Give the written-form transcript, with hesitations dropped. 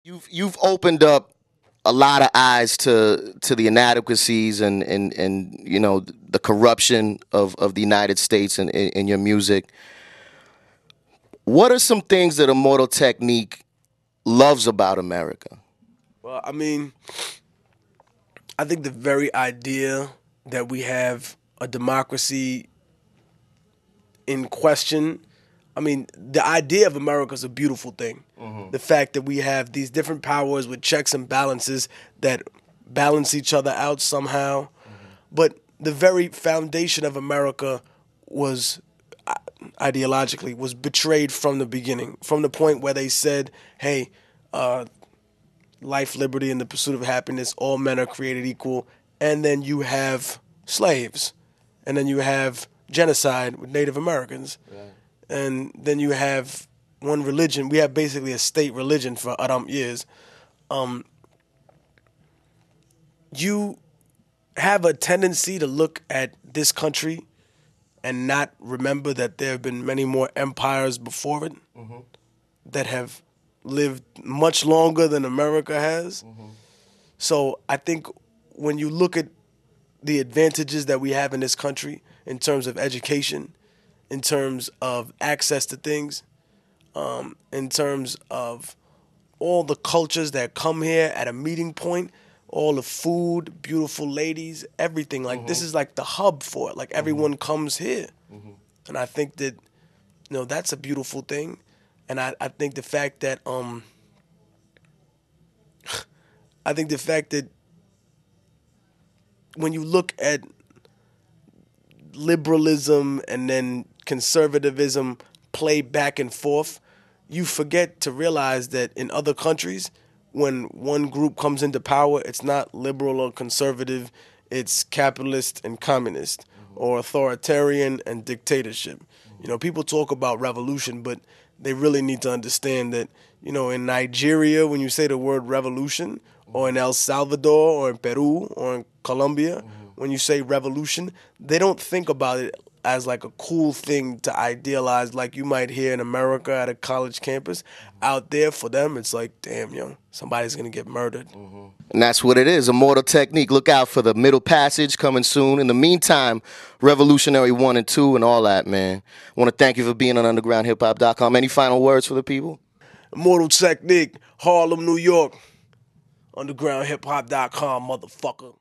You've opened up a lot of eyes to the inadequacies and you know the corruption of the United States in your music. What are some things that Immortal Technique loves about America? Well, I mean, I think the very idea that we have a democracy in question. I mean, the idea of America is a beautiful thing. The fact that we have these different powers with checks and balances that balance each other out somehow. But the very foundation of America was ideologically was betrayed from the beginning, from the point where they said, "Hey, life, liberty, and the pursuit of happiness. All men are created equal." And then you have slaves, and then you have genocide with Native Americans, and then you have one religion. We have basically a state religion for years. You have a tendency to look at this country and not remember that there have been many more empires before it that have lived much longer than America has. So I think when you look at the advantages that we have in this country in terms of education, in terms of access to things, in terms of all the cultures that come here at a meeting point, all the food, beautiful ladies, everything. Like this is like the hub for it. Like everyone comes here. And I think that, that's a beautiful thing. And I think the fact that I think the fact that when you look at liberalism and then conservatism play back and forth, you forget to realize that in other countries, when one group comes into power, it's not liberal or conservative, it's capitalist and communist, or authoritarian and dictatorship. People talk about revolution, but they really need to understand that, in Nigeria, when you say the word revolution, or in El Salvador, or in Peru, or in Colombia, when you say revolution, they don't think about it as like a cool thing to idealize like you might hear in America at a college campus. Out there, for them, it's like, damn, somebody's going to get murdered. And that's what it is, Immortal Technique. Look out for the Middle Passage coming soon. In the meantime, Revolutionary 1 and 2 and all that, man. I want to thank you for being on UndergroundHipHop.com. Any final words for the people? Immortal Technique, Harlem, New York. UndergroundHipHop.com, motherfucker.